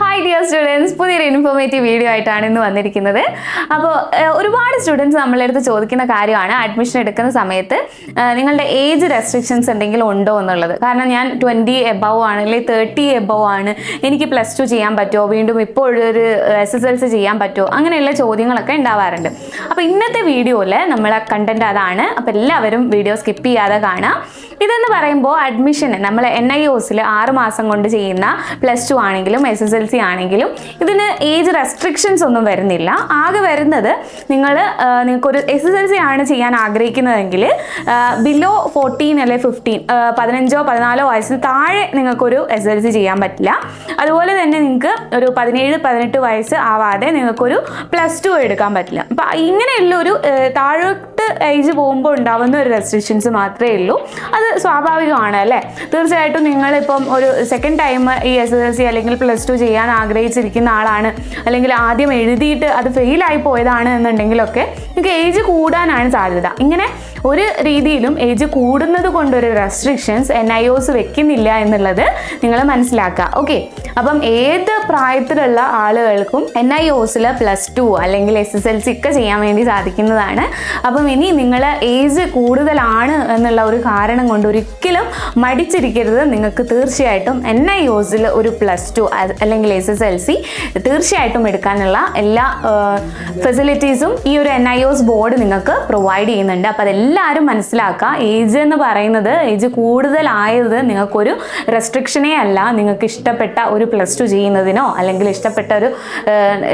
Hi dear students, പുതിയൊരു informative video ആയിട്ടാണ് ഇന്ന് വന്നിരിക്കുന്നത്. അപ്പോൾ ഒരുപാട് സ്റ്റുഡൻസ് നമ്മളെടുത്ത് ചോദിക്കുന്ന കാര്യമാണ് അഡ്മിഷൻ എടുക്കുന്ന സമയത്ത് നിങ്ങളുടെ ഏജ് റെസ്ട്രിക്ഷൻസ് എന്തെങ്കിലും ഉണ്ടോ എന്നുള്ളത്. കാരണം ഞാൻ 20 എബവ് ആണ്, അല്ലെങ്കിൽ 30 എബവ് ആണ്, എനിക്ക് +2 ചെയ്യാൻ പറ്റുമോ, വീണ്ടും ഇപ്പോൾ ഒരു SSLC ചെയ്യാൻ പറ്റുമോ, അങ്ങനെയുള്ള ചോദ്യങ്ങളൊക്കെ ഉണ്ടാവാറുണ്ട്. അപ്പോൾ ഇന്നത്തെ വീഡിയോയിൽ നമ്മളെ കണ്ടന്റ് അതാണ്. അപ്പോൾ എല്ലാവരും വീഡിയോ സ്കിപ്പ് ചെയ്യാതെ കാണാം. ഇതെന്ന് പറയുമ്പോൾ അഡ്മിഷൻ നമ്മൾ NIOSൽ 6 മാസം കൊണ്ട് ചെയ്യുന്ന +2 ആണെങ്കിലും SSLC ആണെങ്കിലും ഇതിന് ഏജ് റെസ്ട്രിക്ഷൻസ് ഒന്നും വരുന്നില്ല. ആകെ വരുന്നത് നിങ്ങൾക്കൊരു SSLC ആണ് ചെയ്യാൻ ആഗ്രഹിക്കുന്നതെങ്കിൽ ബിലോ 14 അല്ലെങ്കിൽ 15 15 വയസ്സിന് താഴെ നിങ്ങൾക്കൊരു SSLC ചെയ്യാൻ പറ്റില്ല. അതുപോലെ തന്നെ നിങ്ങൾക്ക് ഒരു 17-18 വയസ്സ് ആവാതെ നിങ്ങൾക്കൊരു +2 എടുക്കാൻ പറ്റില്ല. അപ്പം ഇങ്ങനെയുള്ള ഒരു താഴോട്ട് ഏജ് പോകുമ്പോൾ ഉണ്ടാവുന്ന ഒരു റെസ്ട്രിക്ഷൻസ് മാത്രമേ ഉള്ളൂ. അത് സ്വാഭാവികമാണ് അല്ലേ? തീർച്ചയായിട്ടും നിങ്ങളിപ്പം ഒരു സെക്കൻഡ് ടൈം ഈ SSLC അല്ലെങ്കിൽ +2 ചെയ്യാൻ ആഗ്രഹിച്ചിരിക്കുന്ന ആളാണ്, അല്ലെങ്കിൽ ആദ്യം എഴുതിയിട്ട് അത് ഫെയിലായി പോയതാണ് എന്നുണ്ടെങ്കിലൊക്കെ നിങ്ങൾക്ക് ഏജ് കൂടാനാണ് സാധ്യത. ഇങ്ങനെ ഒരു രീതിയിലും ഏജ് കൂടുന്നത് കൊണ്ടൊരു റെസ്ട്രിക്ഷൻസ് NIOS വെക്കുന്നില്ല എന്നുള്ളത് നിങ്ങൾ മനസ്സിലാക്കുക. ഓക്കെ, അപ്പം ഏത് പ്രായത്തിലുള്ള ആളുകൾക്കും NIOSൽ +2 അല്ലെങ്കിൽ SSLC ഒക്കെ ചെയ്യാൻ വേണ്ടി സാധിക്കുന്നതാണ്. അപ്പം ഇനി നിങ്ങൾ ഏജ് കൂടുതലാണ് എന്നുള്ള ഒരു കാരണം കൊണ്ട് ഒരിക്കലും മടിച്ചിരിക്കരുത്. നിങ്ങൾക്ക് തീർച്ചയായിട്ടും NIOSൽ ഒരു +2 അല്ലെങ്കിൽ SSLC തീർച്ചയായിട്ടും എടുക്കാനുള്ള എല്ലാ ഫെസിലിറ്റീസും ഈ ഒരു NIOS ബോർഡ് നിങ്ങൾക്ക് പ്രൊവൈഡ് ചെയ്യുന്നുണ്ട്. അപ്പോൾ അതെല്ലാവരും മനസ്സിലാക്കുക. ഏജ് എന്ന് പറയുന്നത്, ഏജ് കൂടുതലായത് നിങ്ങൾക്കൊരു റെസ്ട്രിക്ഷനേ അല്ല. നിങ്ങൾക്ക് ഇഷ്ടപ്പെട്ട ഒരു +2 ചെയ്യുന്നതിനോ അല്ലെങ്കിൽ ഇഷ്ടപ്പെട്ട ഒരു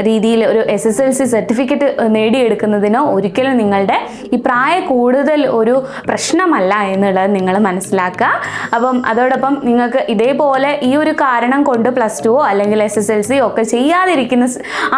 രീതിയിൽ ഒരു SSLC സർട്ടിഫിക്കറ്റ് നേടിയെടുക്കുന്നതിനോ ഒരിക്കലും നിങ്ങളുടെ ഈ പ്രായ കൂടുതൽ ഒരു പ്രശ്നമല്ല എന്നുള്ളത് നിങ്ങൾ മനസ്സിലാക്കുക. അപ്പം അതോടൊപ്പം നിങ്ങൾക്ക് ഇതേപോലെ ഈ ഒരു കാരണം കൊണ്ട് +2 അല്ലെങ്കിൽ SSLC ഒക്കെ ചെയ്യാതിരിക്കുന്ന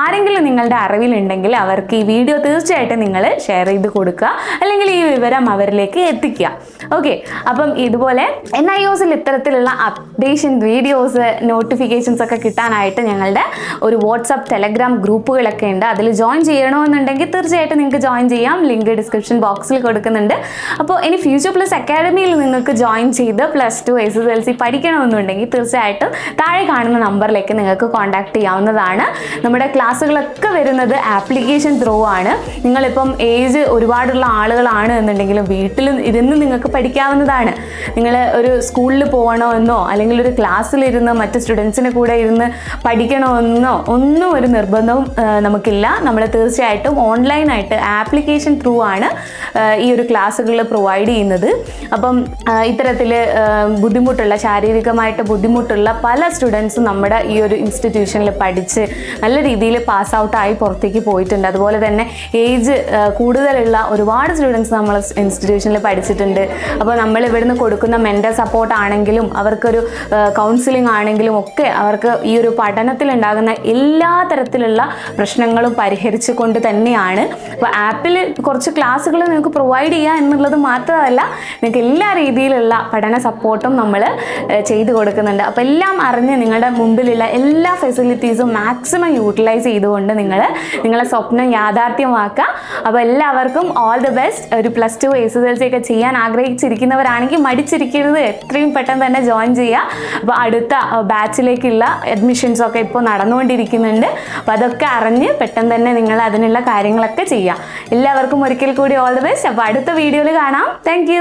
ആരെങ്കിലും നിങ്ങളുടെ അറിവിലുണ്ടെങ്കിൽ അവർക്ക് ഈ വീഡിയോ തീർച്ചയായിട്ടും നിങ്ങൾ ഷെയർ ചെയ്ത് കൊടുക്കുക, അല്ലെങ്കിൽ ഈ വിവരം അവരിലേക്ക് എത്തിക്കുക. ഓക്കെ, അപ്പം ഇതുപോലെ NIOSൽ ഇത്തരത്തിലുള്ള അപ്ഡേഷൻ വീഡിയോസ് നോട്ടിഫിക്കേഷൻസ് ഒക്കെ കിട്ടാനായിട്ട് ഞങ്ങളുടെ ഒരു വാട്സാപ്പ് ടെലഗ്രാം ഗ്രൂപ്പുകളൊക്കെ ഉണ്ട്. അതിൽ ജോയിൻ ചെയ്യണമെന്നുണ്ടെങ്കിൽ തീർച്ചയായിട്ടും നിങ്ങൾക്ക് ജോയിൻ ചെയ്യാം. ലിങ്ക് ഡിസ്ക്രിപ്ഷൻ ബോക്സിൽ കൊടുക്കുന്നുണ്ട്. അപ്പോൾ ഇനി ഫ്യൂച്ചർ പ്ലസ് അക്കാഡമിയിൽ നിങ്ങൾക്ക് ജോയിൻ ചെയ്ത് +2 SSLC പഠിക്കണമെന്നുണ്ടെങ്കിൽ തീർച്ചയായിട്ടും താഴെ കാണുന്ന നമ്പറിലേക്ക് നിങ്ങൾക്ക് കോൺടാക്ട് ചെയ്യാവുന്നതാണ്. നമ്മുടെ ക്ലാസ്സുകളൊക്കെ വരുന്നത് ആപ്ലിക്കേഷൻ ത്രൂ ആണ്. നിങ്ങളിപ്പം ഏജ് ഒരുപാടുള്ള ആളുകളാണ് എന്നുണ്ടെങ്കിലും വീട്ടിൽ ഇരുന്ന് നിങ്ങൾക്ക് പഠിക്കാവുന്നതാണ്. നിങ്ങൾ ഒരു സ്കൂളിൽ പോകണമെന്നോ അല്ലെങ്കിൽ ഒരു ക്ലാസ്സിലിരുന്ന് മറ്റ് സ്റ്റുഡൻസിൻ്റെ കൂടെ ഇരുന്ന് പഠിക്കണമെന്നോ ഒന്നും ഒരു നിർബന്ധവും നമുക്കില്ല. നമ്മൾ തീർച്ചയായിട്ടും ഓൺലൈനായിട്ട് ആപ്ലിക്കേഷൻ ത്രൂ ആണ് ഈ ഒരു ക്ലാസ്സുകൾ പ്രൊവൈഡ് ചെയ്യുന്നത്. അപ്പം ഇത്തരത്തിൽ ശാരീരികമായിട്ട് ബുദ്ധിമുട്ടുള്ള പല സ്റ്റുഡൻസും നമ്മുടെ ഈ ഒരു ഇൻസ്റ്റിറ്റ്യൂഷനിൽ പഠിച്ച് നല്ല രീതിയിൽ പാസ് ഔട്ടായി പുറത്തേക്ക് പോയിട്ടുണ്ട്. അതുപോലെ തന്നെ ഏജ് കൂടുതലുള്ള ഒരുപാട് സ്റ്റുഡൻസ് നമ്മൾ ഇൻസ്റ്റിറ്റ്യൂഷനിൽ പഠിച്ചിട്ടുണ്ട്. അപ്പോൾ നമ്മൾ ഇവിടുന്ന് കൊടുക്കുന്ന മെൻ്റൽ സപ്പോർട്ട് ആണെങ്കിലും അവർക്കൊരു കൗൺസിലിംഗ് ആണെങ്കിലും ഒക്കെ അവർക്ക് ഈ ഒരു പഠനത്തിലുണ്ടാകുന്ന എല്ലാ തരത്തിലുള്ള പ്രശ്നങ്ങളും പരിഹരിച്ചു കൊണ്ട് തന്നെയാണ്. അപ്പോൾ ആപ്പിൽ കുറച്ച് ക്ലാസ്സുകൾ നിങ്ങൾക്ക് പ്രൊവൈഡ് ചെയ്യുക എന്നുള്ളത് മാത്രമല്ല, നിങ്ങൾക്ക് എല്ലാ രീതിയിലുള്ള പഠന സപ്പോർട്ടും നമ്മൾ ചെയ്തു കൊടുക്കുന്നുണ്ട്. അപ്പോൾ എല്ലാം അറിഞ്ഞ് നിങ്ങളുടെ മുമ്പിലുള്ള എല്ലാ ഫെസിലിറ്റീസും മാക്സിമം യൂട്ടിലൈസ് ചെയ്തുകൊണ്ട് നിങ്ങളെ സ്വപ്നം യാഥാർത്ഥ്യമാക്കുക. അപ്പോൾ എല്ലാവർക്കും ഓൾ ദി ബെസ്റ്റ്. ഒരു +2 SSLC ഒക്കെ ചെയ്യാൻ ആഗ്രഹിച്ചിരിക്കുന്നവരാണെങ്കിൽ മടിച്ചിരിക്കരുത്, എത്രയും പെട്ടെന്ന് തന്നെ ജോയിൻ ചെയ്യുക. അപ്പോൾ അടുത്ത ബാച്ചിലേക്കുള്ള അഡ്മിഷൻസ് ഒക്കെ ഇപ്പോൾ നടന്നുകൊണ്ടിരിക്കുന്നുണ്ട്. അപ്പോൾ അതൊക്കെ അറിഞ്ഞ് പെട്ടെന്ന് തന്നെ നിങ്ങൾ അതിനുള്ള കാര്യങ്ങളൊക്കെ ചെയ്യുക. എല്ലാവർക്കും ഒരിക്കൽ കൂടി ഓൾ ദി ബെസ്റ്റ്. അപ്പോൾ അടുത്ത വീഡിയോയിൽ കാണാം. താങ്ക്